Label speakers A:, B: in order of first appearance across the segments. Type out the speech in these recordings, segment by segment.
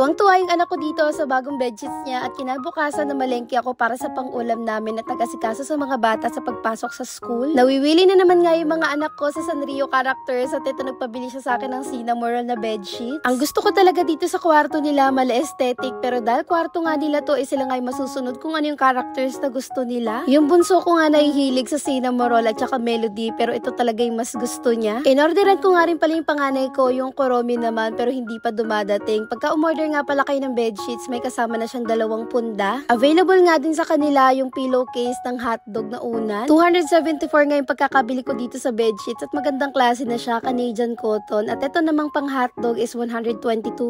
A: Tuwang-tuwa yung anak ko dito sa bagong bedsheets niya at kinabukasan na malengke ako para sa pang-ulam namin at nag-asikaso sa mga bata sa pagpasok sa school. Nawiwili na naman nga yung mga anak ko sa Sanrio characters at ito nagpabili siya sa akin ng Cinnamoroll na bedsheets. Ang gusto ko talaga dito sa kwarto nila, mala-aesthetic, pero dahil kwarto nga nila to, sila nga masusunod kung ano yung characters na gusto nila. Yung bunso ko nga nahihilig sa Cinnamoroll at saka Melody, pero ito talaga yung mas gusto niya. In-orderan ko nga rin pala yung panganay ko, yung Kuromi naman, pero hindi pa dumadating. Pagka umorder nga pala kayo ng bedsheets, may kasama na siyang 2 punda. Available nga din sa kanila yung pillowcase ng hotdog na unan. 274 nga yung pagkakabili ko dito sa bedsheets at magandang klase na siya, Canadian cotton. At ito namang pang hotdog is 122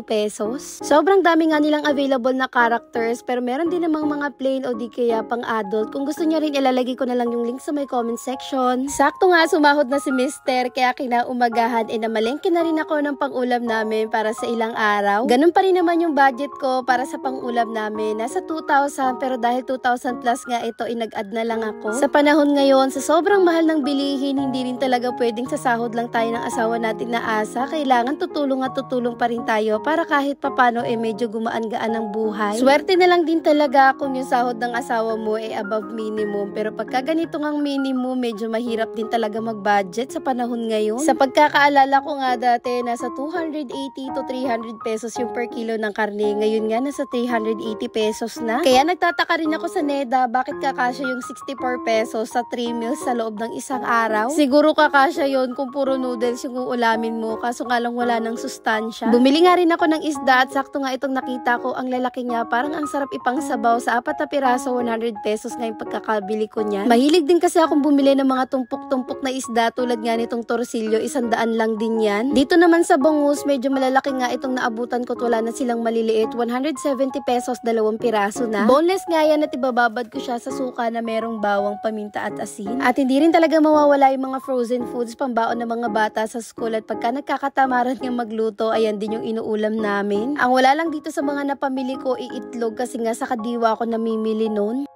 A: pesos. Sobrang dami nga nilang available na characters, pero meron din namang mga plain o di kaya pang adult. Kung gusto niya rin, ilalagay ko na lang yung link sa my comment section. Sakto nga sumahod na si Mister, kaya kinaumagahan namalengke na rin ako ng pang-ulam namin para sa ilang araw. Ganun pa rin naman yung budget ko para sa pang-ulam namin. Nasa 2,000, pero dahil 2,000 plus nga ito, inag-add na lang ako. Sa panahon ngayon, sa sobrang mahal ng bilihin, hindi rin talaga pwedeng sa sahod lang tayo ng asawa natin na asa. Kailangan tutulong at tutulong pa rin tayo para kahit papano medyo gumaan-gaan ang buhay. Swerte na lang din talaga kung yung sahod ng asawa mo above minimum. Pero pagka ganito ngang minimum, medyo mahirap din talaga mag-budget sa panahon ngayon. Sa pagkakaalala ko nga dati, nasa 280 to 300 pesos yung per kilo ng karne. Ngayon nga, nasa 380 pesos na. Kaya nagtataka rin ako sa NEDA, bakit kakasya yung 64 pesos sa 3 meals sa loob ng isang araw? Siguro kakasya yon kung puro noodles yung uulamin mo, kaso nga lang wala ng sustansya. Bumili nga rin ako ng isda at sakto nga itong nakita ko, ang lalaki niya, parang ang sarap ipang sabaw sa 4 na piraso, 100 pesos nga yung pagkakabili ko niyan. Mahilig din kasi akong bumili ng mga tumpok-tumpok na isda tulad nga nitong torsilyo, 100 lang din yan. Dito naman sa bangus, medyo malalaki nga itong naabutan ko, wala na silang maliliit, 170 pesos, 2 piraso na. Boneless nga yan at ibababad ko siya sa suka na merong bawang, paminta at asin. At hindi rin talaga mawawala yung mga frozen foods, pambaon ng mga bata sa school at pagka nagkakatamaran ng magluto, ayan din yung inuulam namin. Ang wala lang dito sa mga napamili ko, iitlog kasi nga sa Kadiwa ako namimili nun.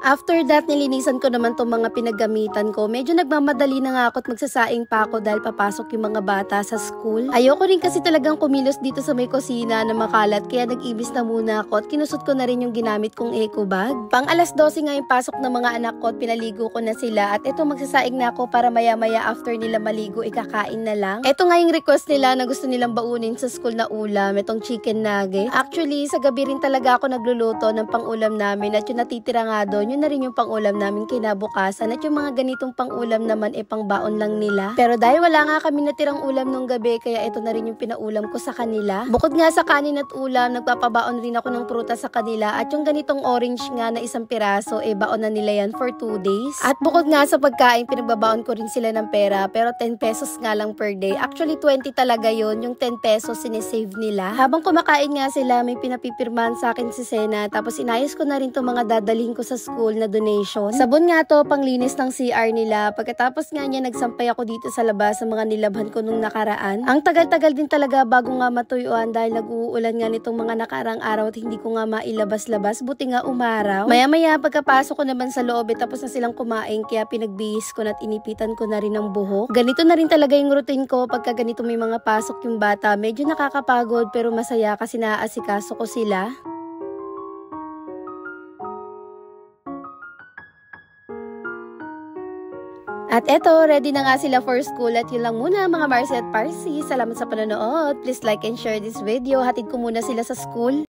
A: After that, nilinisan ko naman tong mga pinaggamitan ko. Medyo nagmamadali na nga ako at magsasaing pa ako dahil papasok yung mga bata sa school. Ayoko rin kasi talagang kumilos dito sa may kusina na makalat, kaya nag-ibis na muna ako at kinusot ko na rin yung ginamit kong eco bag. Pang 12:00 nga yung pasok ng mga anak ko at pinaligo ko na sila at eto magsasaing na ako para maya-maya after nila maligo, ikakain na lang. Eto nga yung request nila na gusto nilang baunin sa school na ulam, itong chicken nuggets. Actually, sa gabi rin talaga ako nagluluto ng pang-ulam namin at yung natitira nga doon, yun na rin yung pang-ulam namin kinabukasan at yung mga ganitong pang-ulam naman pang-baon lang nila. Pero dahil wala nga kami natirang ulam nung gabi, kaya ito na rin yung pinaulam ko sa kanila. Bukod nga sa kanin at ulam, nagpapabaon rin ako ng prutas sa kanila at yung ganitong orange nga na 1 piraso, baon na nila yan for 2 days. At bukod nga sa pagkain, pinagbabaon ko rin sila ng pera, pero 10 pesos nga lang per day. Actually, 20 talaga yon, yung 10 pesos sinesave nila. Habang kumakain nga sila, may pinapipirmahan sa akin si Sena, tapos inayos ko na rin itong mga dadalhin ko sa school na donation. Sabon nga to, panglinis ng CR nila. Pagkatapos nga niya, nagsampay ako dito sa labas sa mga nilabhan ko nung nakaraan. Ang tagal-tagal din talaga bago nga matuyuan dahil nag-uulan nga nitong mga nakarang araw at hindi ko nga mailabas-labas. Buti nga umaraw. Maya-maya pagkapasok ko naman sa loob, tapos na silang kumain, kaya pinagbihis ko na at inipitan ko na rin ng buhok. Ganito na rin talaga yung routine ko pagka ganito may mga pasok yung bata. Medyo nakakapagod pero masaya kasi naaasikaso ko sila. At eto, ready na nga sila for school at yun lang muna mga Marcy at Parsi. Salamat sa panonood. Please like and share this video. Hatid ko muna sila sa school.